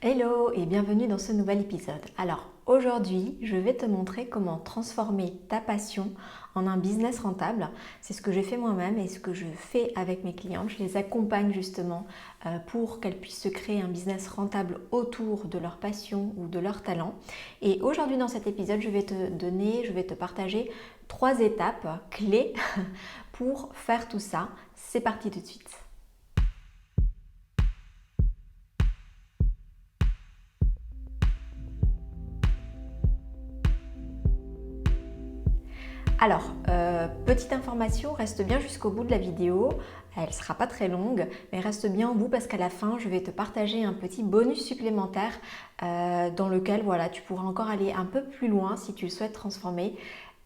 Hello et bienvenue dans ce nouvel épisode. Alors aujourd'hui, je vais te montrer comment transformer ta passion en un business rentable. C'est ce que j'ai fait moi-même et ce que je fais avec mes clientes. Je les accompagne justement pour qu'elles puissent se créer un business rentable autour de leur passion ou de leur talent. Et aujourd'hui dans cet épisode, je vais te partager 3 étapes clés pour faire tout ça. C'est parti tout de suite. Alors, petite information, reste bien jusqu'au bout de la vidéo. Elle ne sera pas très longue, mais reste bien au bout parce qu'à la fin, je vais te partager un petit bonus supplémentaire dans lequel tu pourras encore aller un peu plus loin si tu souhaites transformer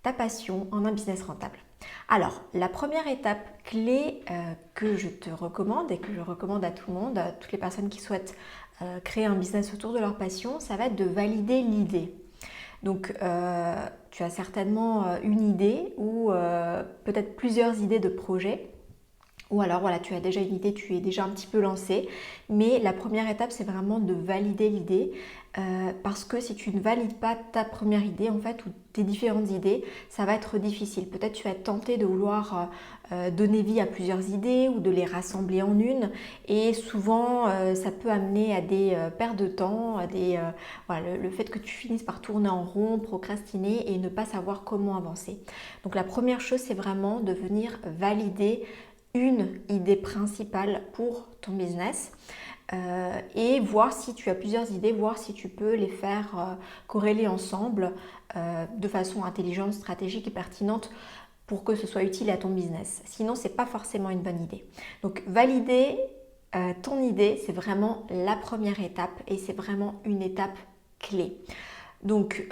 ta passion en un business rentable. Alors, la première étape clé que je te recommande et que je recommande à tout le monde, à toutes les personnes qui souhaitent créer un business autour de leur passion, ça va être de valider l'idée. Donc, tu as certainement une idée ou peut-être plusieurs idées de projet. Ou alors, tu as déjà une idée, tu es déjà un petit peu lancé. Mais la première étape, c'est vraiment de valider l'idée. Parce que si tu ne valides pas ta première idée, en fait, ou tes différentes idées, ça va être difficile. Peut-être tu vas être tenté de vouloir donner vie à plusieurs idées ou de les rassembler en une. Et souvent, ça peut amener à des pertes de temps, à le fait que tu finisses par tourner en rond, procrastiner et ne pas savoir comment avancer. Donc la première chose, c'est vraiment de venir valider une idée principale pour ton business et voir si tu as plusieurs idées, voir si tu peux les faire corréler ensemble de façon intelligente, stratégique et pertinente pour que ce soit utile à ton business. Sinon, ce n'est pas forcément une bonne idée. Donc, valider ton idée, c'est vraiment la première étape et c'est vraiment une étape clé. Donc,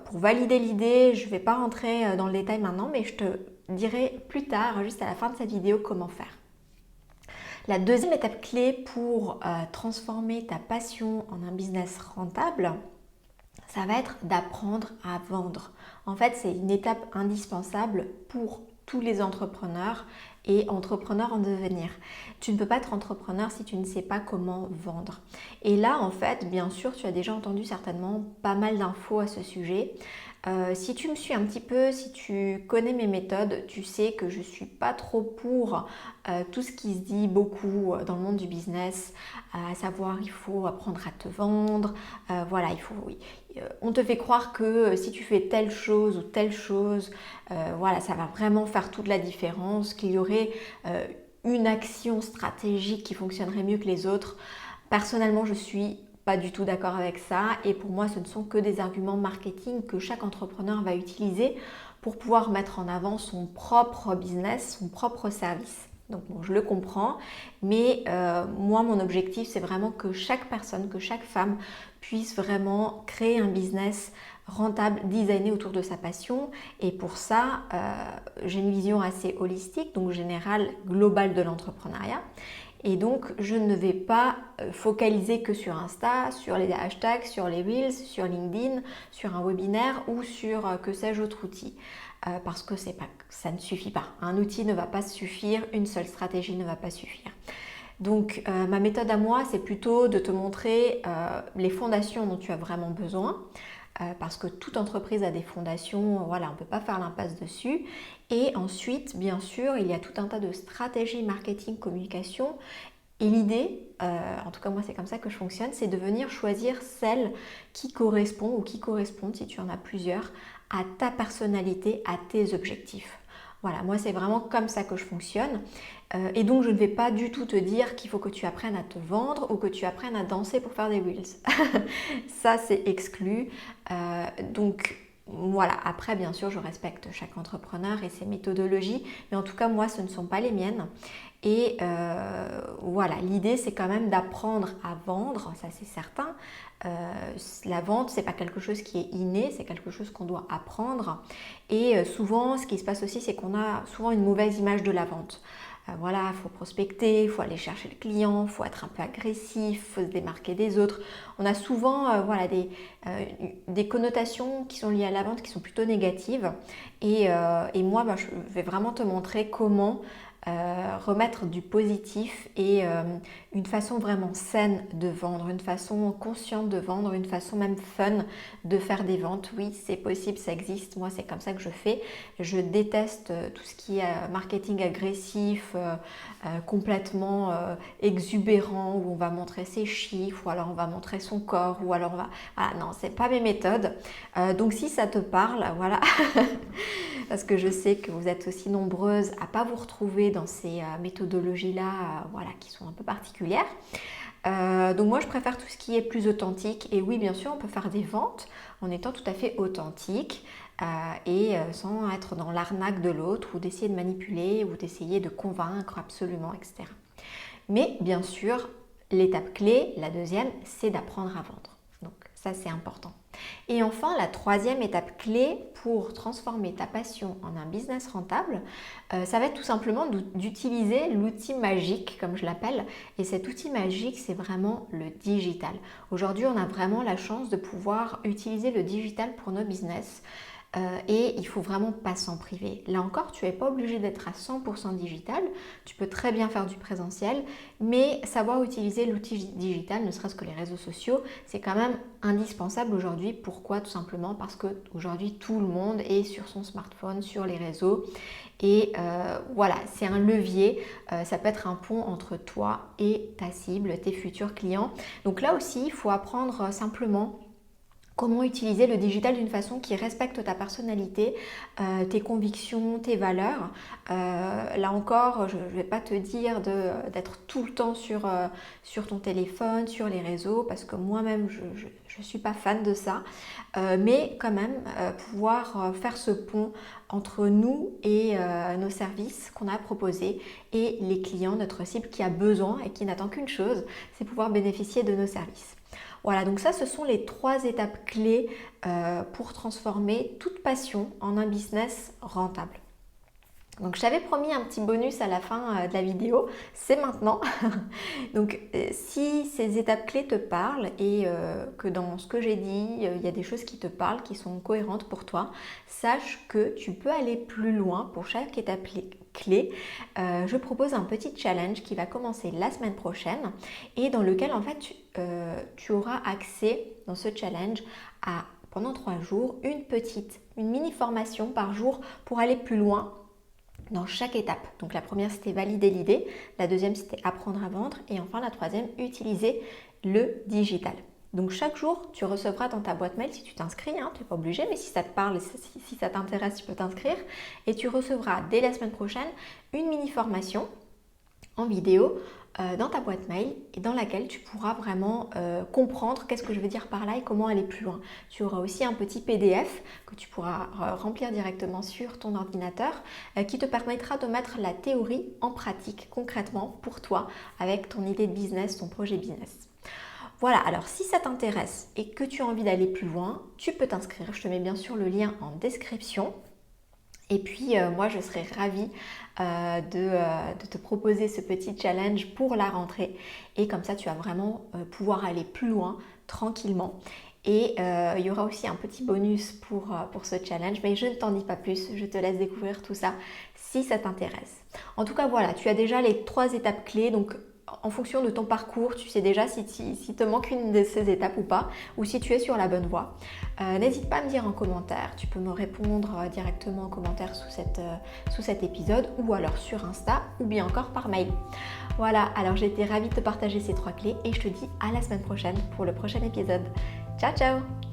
pour valider l'idée, je ne vais pas rentrer dans le détail maintenant, mais je te dirai plus tard, juste à la fin de cette vidéo, comment faire. La deuxième étape clé pour transformer ta passion en un business rentable, ça va être d'apprendre à vendre. En fait, c'est une étape indispensable pour tous les entrepreneurs et entrepreneurs en devenir. Tu ne peux pas être entrepreneur si tu ne sais pas comment vendre. Et là, en fait, bien sûr, tu as déjà entendu certainement pas mal d'infos à ce sujet. Si tu me suis un petit peu, si tu connais mes méthodes, tu sais que je ne suis pas trop pour tout ce qui se dit beaucoup dans le monde du business, à savoir il faut apprendre à te vendre, on te fait croire que si tu fais telle chose ou telle chose, ça va vraiment faire toute la différence, qu'il y aurait une action stratégique qui fonctionnerait mieux que les autres. Personnellement, je suis pas du tout d'accord avec ça et pour moi ce ne sont que des arguments marketing que chaque entrepreneur va utiliser pour pouvoir mettre en avant son propre business, son propre service. Donc bon, je le comprends, mais moi mon objectif c'est vraiment que chaque personne, que chaque femme puisse vraiment créer un business rentable, designé autour de sa passion. Et pour ça, j'ai une vision assez holistique, donc générale, globale de l'entrepreneuriat. Et donc, je ne vais pas focaliser que sur Insta, sur les hashtags, sur les Reels, sur LinkedIn, sur un webinaire ou sur que sais-je autre outil. Parce que ça ne suffit pas. Un outil ne va pas suffire, une seule stratégie ne va pas suffire. Donc, ma méthode à moi, c'est plutôt de te montrer les fondations dont tu as vraiment besoin. Parce que toute entreprise a des fondations, on ne peut pas faire l'impasse dessus. Et ensuite, bien sûr, il y a tout un tas de stratégies marketing, communication. Et l'idée, en tout cas moi c'est comme ça que je fonctionne, c'est de venir choisir celle qui correspond ou qui correspondent, si tu en as plusieurs, à ta personnalité, à tes objectifs. Voilà, moi c'est vraiment comme ça que je fonctionne. Et donc je ne vais pas du tout te dire qu'il faut que tu apprennes à te vendre ou que tu apprennes à danser pour faire des reels. Ça c'est exclu. Donc voilà, après bien sûr je respecte chaque entrepreneur et ses méthodologies, mais en tout cas moi ce ne sont pas les miennes. Et l'idée c'est quand même d'apprendre à vendre, ça c'est certain. La vente c'est pas quelque chose qui est inné, c'est quelque chose qu'on doit apprendre. Et souvent ce qui se passe aussi c'est qu'on a souvent une mauvaise image de la vente. Il faut prospecter, il faut aller chercher le client, il faut être un peu agressif, il faut se démarquer des autres. On a souvent des connotations qui sont liées à la vente qui sont plutôt négatives. Et moi, je vais vraiment te montrer comment remettre du positif et une façon vraiment saine de vendre, une façon consciente de vendre, une façon même fun de faire des ventes. Oui, c'est possible, ça existe. Moi, c'est comme ça que je fais. Je déteste tout ce qui est marketing agressif, complètement exubérant, où on va montrer ses chiffres, ou alors on va montrer son corps, ou alors on va... Voilà, non, c'est pas mes méthodes. Donc si ça te parle, voilà, parce que je sais que vous êtes aussi nombreuses à pas vous retrouver dans ces méthodologies-là, voilà, qui sont un peu particulières. Donc moi je préfère tout ce qui est plus authentique, et oui bien sûr on peut faire des ventes en étant tout à fait authentique et sans être dans l'arnaque de l'autre ou d'essayer de manipuler ou d'essayer de convaincre absolument, etc. Mais bien sûr l'étape clé, la deuxième, c'est d'apprendre à vendre. Donc ça c'est important. Et enfin, la troisième étape clé pour transformer ta passion en un business rentable, ça va être tout simplement d'utiliser l'outil magique, comme je l'appelle. Et cet outil magique, c'est vraiment le digital. Aujourd'hui, on a vraiment la chance de pouvoir utiliser le digital pour nos business. Et il ne faut vraiment pas s'en priver. Là encore, tu n'es pas obligé d'être à 100% digital, tu peux très bien faire du présentiel, mais savoir utiliser l'outil digital, ne serait-ce que les réseaux sociaux, c'est quand même indispensable aujourd'hui. Pourquoi? Tout simplement parce qu'aujourd'hui, tout le monde est sur son smartphone, sur les réseaux. Et voilà, c'est un levier, ça peut être un pont entre toi et ta cible, tes futurs clients. Donc là aussi, il faut apprendre simplement comment utiliser le digital d'une façon qui respecte ta personnalité, tes convictions, tes valeurs. Là encore, je ne vais pas te dire d'être tout le temps sur ton téléphone, sur les réseaux, parce que moi-même, je ne suis pas fan de ça. Mais quand même, pouvoir faire ce pont entre nous et nos services qu'on a proposés et les clients, notre cible qui a besoin et qui n'attend qu'une chose, c'est pouvoir bénéficier de nos services. Voilà, donc ça, ce sont les 3 étapes clés pour transformer toute passion en un business rentable. Donc je t'avais promis un petit bonus à la fin de la vidéo, c'est maintenant. Donc si ces étapes clés te parlent et que dans ce que j'ai dit, il y a des choses qui te parlent, qui sont cohérentes pour toi, sache que tu peux aller plus loin pour chaque étape clé. Je propose un petit challenge qui va commencer la semaine prochaine et dans lequel en fait tu auras accès dans ce challenge à pendant 3 jours une mini formation par jour pour aller plus loin dans chaque étape. Donc la première c'était valider l'idée, la deuxième c'était apprendre à vendre et enfin la troisième utiliser le digital. Donc chaque jour tu recevras dans ta boîte mail, si tu t'inscris, hein, tu n'es pas obligé, mais si ça te parle, si ça t'intéresse, tu peux t'inscrire et tu recevras dès la semaine prochaine une mini formation en vidéo dans ta boîte mail et dans laquelle tu pourras vraiment comprendre qu'est-ce que je veux dire par là et comment aller plus loin. Tu auras aussi un petit PDF que tu pourras remplir directement sur ton ordinateur qui te permettra de mettre la théorie en pratique concrètement pour toi avec ton idée de business, ton projet business. Voilà, alors si ça t'intéresse et que tu as envie d'aller plus loin, tu peux t'inscrire. Je te mets bien sûr le lien en description. Et puis moi je serais ravie de te proposer ce petit challenge pour la rentrée et comme ça tu vas vraiment pouvoir aller plus loin tranquillement et il y aura aussi un petit bonus pour ce challenge, mais je ne t'en dis pas plus, je te laisse découvrir tout ça si ça t'intéresse. En tout cas voilà, tu as déjà les 3 étapes clés, donc en fonction de ton parcours, tu sais déjà si te manque une de ces étapes ou pas, ou si tu es sur la bonne voie. N'hésite pas à me dire en commentaire, tu peux me répondre directement en commentaire sous cet épisode, ou alors sur Insta, ou bien encore par mail. Voilà, alors j'ai été ravie de te partager ces 3 clés, et je te dis à la semaine prochaine pour le prochain épisode. Ciao ciao!